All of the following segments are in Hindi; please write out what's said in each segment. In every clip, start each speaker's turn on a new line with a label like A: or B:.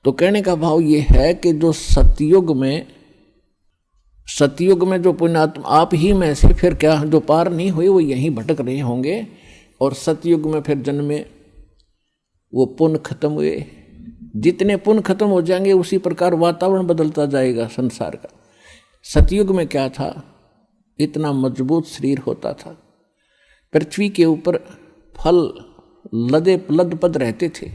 A: तो कहने का भाव ये है कि जो सतयुग में जो पुण्यात्मा आप ही में से फिर क्या जो पार नहीं हुए वो यहीं भटक रहे होंगे, और सतयुग में फिर जन्मे वो पुण्य खत्म हुए। जितने पुण्य खत्म हो जाएंगे उसी प्रकार वातावरण बदलता जाएगा संसार का। सतयुग में क्या था, इतना मजबूत शरीर होता था, पृथ्वी के ऊपर फल लदपद रहते थे,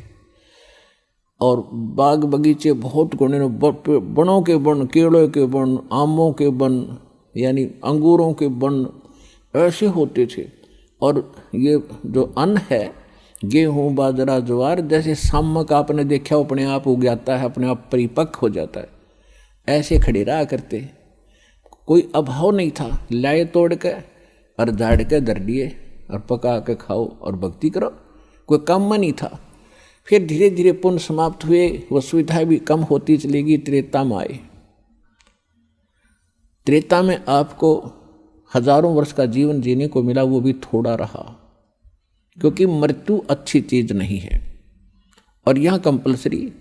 A: और बाग बगीचे बहुत गुणे, बनों के बन, केलों के बन, आमों के बन, यानी अंगूरों के बन ऐसे होते थे। और ये जो अन्न है, गेहूँ बाजरा ज्वार, जैसे सामक आपने देखा अपने आप उग जाता है, अपने आप परिपक्व हो जाता है, ऐसे खड़े रहा करते। कोई अभाव नहीं था, लाए तोड़ के और झाड़ के धर दिए और पका के खाओ और भक्ति करो, कोई काम नहीं था। फिर धीरे धीरे पुण्य समाप्त हुए, वो सुविधाएं भी कम होती चली गई। त्रेता में आए। त्रेता में आपको हजारों वर्ष का जीवन जीने को मिला, वो भी थोड़ा रहा, क्योंकि मृत्यु अच्छी चीज नहीं है। और यहाँ कंपल्सरी,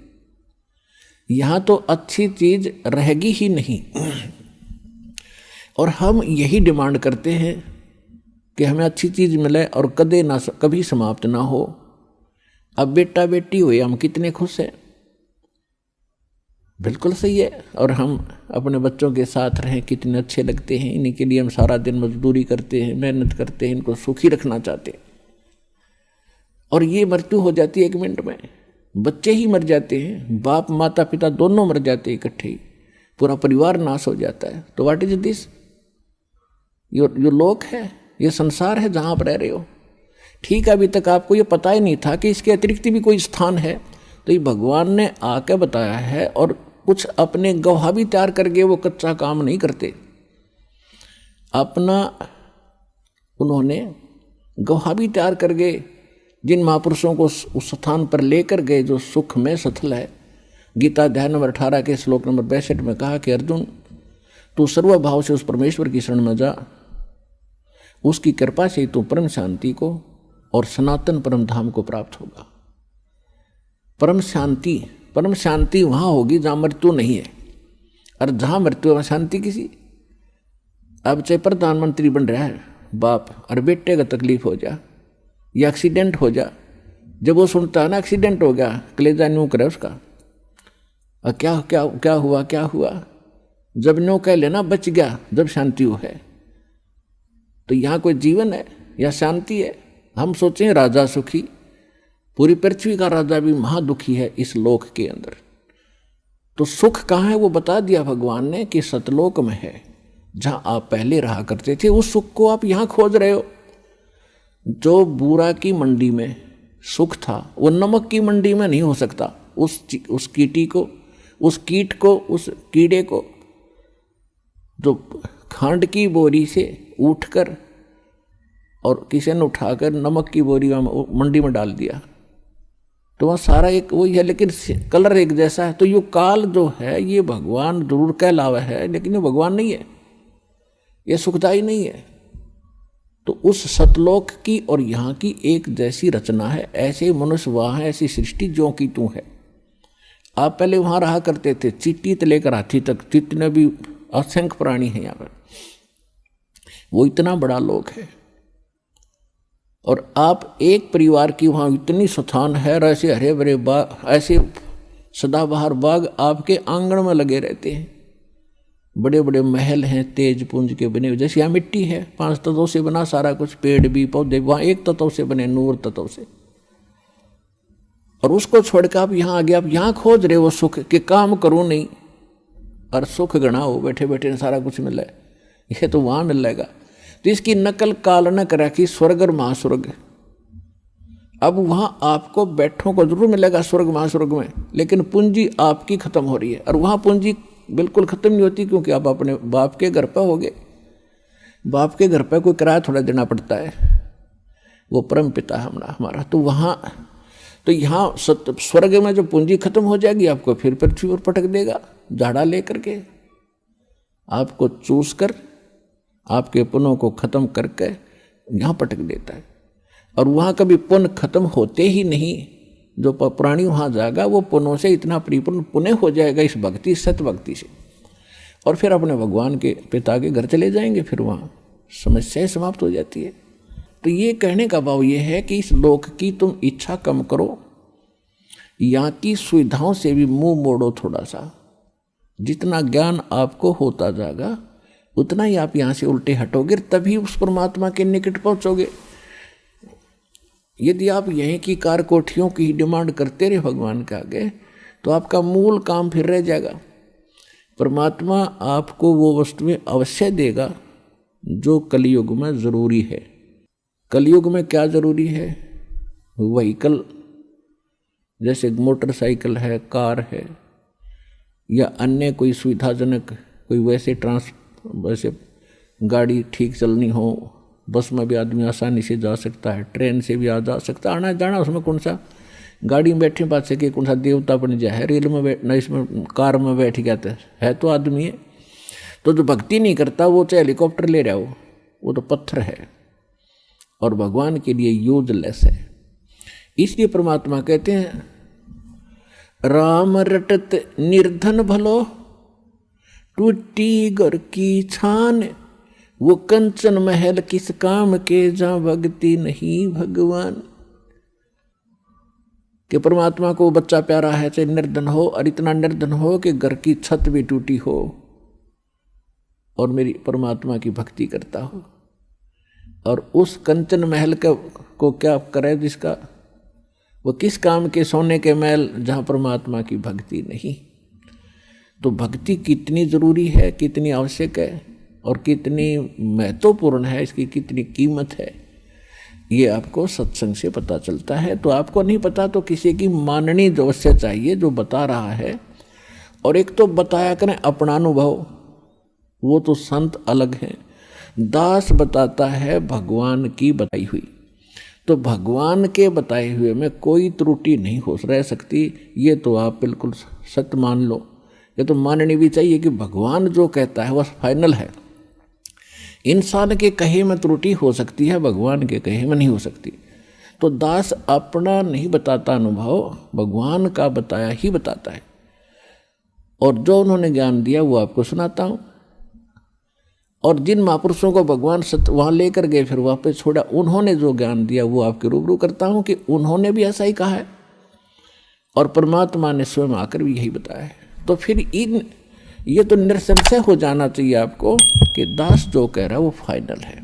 A: यहाँ तो अच्छी चीज रहेगी ही नहीं। और हम यही डिमांड करते हैं कि हमें अच्छी चीज मिले और कभी समाप्त ना हो। अब बेटा बेटी हुए, हम कितने खुश हैं, बिल्कुल सही है। और हम अपने बच्चों के साथ रहें, कितने अच्छे लगते हैं। इन्हीं के लिए हम सारा दिन मजदूरी करते हैं, मेहनत करते हैं, इनको सुखी रखना चाहते हैं। और ये मृत्यु हो जाती है 1 मिनट में, बच्चे ही मर जाते हैं, बाप माता पिता दोनों मर जाते हैं इकट्ठे ही, पूरा परिवार नाश हो जाता है। तो व्हाट इज दिस? यो लोक है, ये संसार है जहाँ आप रह रहे हो। ठीक है, अभी तक आपको ये पता ही नहीं था कि इसके अतिरिक्त भी कोई स्थान है, तो ये भगवान ने आके बताया है। और कुछ अपने गवाह भी तैयार करके वो कच्चा काम नहीं करते, अपना उन्होंने गवाह भी तैयार करके जिन महापुरुषों को उस स्थान पर लेकर गए जो सुख में सथल है। गीता अध्याय नंबर 18 के श्लोक नंबर 62 में कहा कि अर्जुन, तू सर्वभाव से उस परमेश्वर की शरण में जा, उसकी कृपा से तू परम शांति को और सनातन परम धाम को प्राप्त होगा। परम शांति वहाँ होगी जहाँ मृत्यु नहीं है, और जहाँ मृत्यु वहाँ शांति किसी। अब चाहे प्रधानमंत्री बन रहा है बाप, और बेटे का तकलीफ हो जा या एक्सीडेंट हो जा, जब वो सुनता है ना एक्सीडेंट हो गया, कलेजा न्यू करे उसका, और क्या क्या क्या हुआ, जब न्यू कह लेना बच गया, जब शांति हो है। तो यहाँ कोई जीवन है या शांति है? हम सोचें राजा सुखी, पूरी पृथ्वी का राजा भी महादुखी है इस लोक के अंदर। तो सुख कहाँ है वो बता दिया भगवान ने कि सतलोक में है, जहाँ आप पहले रहा करते थे। उस सुख को आप यहाँ खोज रहे हो। जो बूरा की मंडी में सुख था वो नमक की मंडी में नहीं हो सकता। उस कीट को, उस कीड़े को जो खांड की बोरी से उठकर और किसी ने उठाकर नमक की बोरी मंडी में डाल दिया, तो वह सारा एक वही है, लेकिन कलर एक जैसा है। तो ये काल जो है ये भगवान जरूर कहलावा है, लेकिन ये भगवान नहीं है, ये सुखदाई नहीं है। तो उस सतलोक की और यहाँ की एक जैसी रचना है। ऐसे मनुष्य वहाँ है, ऐसी सृष्टि जो की तू है। आप पहले वहाँ रहा करते थे, चींटी से लेकर हाथी तक जितने भी असंख्य प्राणी हैं यहाँ पर, वो इतना बड़ा लोक है। और आप एक परिवार की वहाँ इतनी स्थान है, और ऐसे हरे भरे बाग, ऐसे सदाबहार बाग आपके आंगन में लगे रहते हैं। बड़े बड़े महल हैं तेज पुंज के बने हुए, जैसे यहाँ मिट्टी है 5 तत्वों से बना सारा कुछ, पेड़ भी पौधे, वहाँ 1 तत्व से बने, नूर तत्व से। और उसको छोड़कर आप यहाँ आ गए, आप यहाँ खोज रहे हो सुख के, काम करो नहीं और सुख गणा हो, बैठे बैठे सारा कुछ मिल रहा है, ये तो वहाँ मिल जाएगा। तो इसकी नकल काल न करा कि स्वर्ग और महास्वर्ग। अब वहाँ आपको बैठों को जरूर मिलेगा स्वर्ग महास्वर्ग में, लेकिन पूंजी आपकी खत्म हो रही है। और वहाँ पूंजी बिल्कुल खत्म नहीं होती, क्योंकि आप अपने बाप के घर पर हो गए। बाप के घर पर कोई किराया थोड़ा देना पड़ता है, वो परम पिता है हमारा। तो वहाँ, तो यहाँ स्वर्ग में जो पूंजी खत्म हो जाएगी, आपको फिर पृथ्वी पर पटक देगा झाड़ा लेकर के, आपको चूस कर आपके पुण्यों को खत्म करके यहाँ पटक देता है। और वहाँ कभी पुण्य खत्म होते ही नहीं, जो प्राणी वहाँ जाएगा वो पुण्यों से इतना परिपूर्ण पुण्य हो जाएगा इस भक्ति सत भक्ति से, और फिर अपने भगवान के पिता के घर चले जाएंगे, फिर वहाँ समस्याएं समाप्त हो जाती है। तो ये कहने का भाव ये है कि इस लोक की तुम इच्छा कम करो, यहाँ की सुविधाओं से भी मुंह मोड़ो थोड़ा सा। जितना ज्ञान आपको होता जाएगा उतना ही आप यहाँ से उल्टे हटोगे, तभी उस परमात्मा के निकट पहुँचोगे। यदि आप यहीं की कार कोठियों की डिमांड करते रहे भगवान के आगे, तो आपका मूल काम फिर रह जाएगा। परमात्मा आपको वो वस्तुएं अवश्य देगा जो कलयुग में ज़रूरी है। कलयुग में क्या ज़रूरी है? व्हीकल, जैसे मोटरसाइकिल है, कार है, या अन्य कोई सुविधाजनक कोई वैसे गाड़ी ठीक चलनी हो। बस में भी आदमी आसानी से जा सकता है, ट्रेन से भी जा सकता है, आना जाना उसमें कौन सा गाड़ी में बैठने बात से कि कौन सा देवता बन जाए, रेल में बैठ न, इसमें कार में बैठ गया है तो आदमी है। तो जो भक्ति नहीं करता वो चाहे हेलीकॉप्टर ले रहा हो, वो तो पत्थर है और भगवान के लिए यूजलेस है। इसलिए परमात्मा कहते हैं राम रटत निर्धन भलो, टूटी घर की छान, वो कंचन महल किस काम के जहां भक्ति नहीं भगवान। कि परमात्मा को बच्चा प्यारा है, चाहे निर्धन हो, और इतना निर्धन हो कि घर की छत भी टूटी हो और मेरी परमात्मा की भक्ति करता हो, और उस कंचन महल को क्या करे जिसका वो किस काम के, सोने के महल जहां परमात्मा की भक्ति नहीं। तो भक्ति कितनी जरूरी है, कितनी आवश्यक है और कितनी महत्वपूर्ण है, इसकी कितनी कीमत है, ये आपको सत्संग से पता चलता है। तो आपको नहीं पता तो किसी की माननी अवश्य चाहिए जो बता रहा है। और एक तो बताया करें अपना अनुभव, वो तो संत अलग हैं। दास बताता है भगवान की बताई हुई, तो भगवान के बताए हुए में कोई त्रुटि नहीं हो रह सकती। ये तो आप बिल्कुल सत्य मान लो। ये तो माननी भी चाहिए कि भगवान जो कहता है वह फाइनल है। इंसान के कहे में त्रुटि हो सकती है, भगवान के कहे में नहीं हो सकती। तो दास अपना नहीं बताता अनुभव, भगवान का बताया ही बताता है। और जो उन्होंने ज्ञान दिया वो आपको सुनाता हूँ। और जिन महापुरुषों को भगवान सत्य वहाँ लेकर गए फिर वापस छोड़ा, उन्होंने जो ज्ञान दिया वो आपके रूबरू करता हूँ कि उन्होंने भी ऐसा ही कहा है और परमात्मा ने स्वयं आकर भी यही बताया है। तो फिर ये तो निसंशय हो जाना चाहिए आपको कि दास जो कह रहा है वो फाइनल है।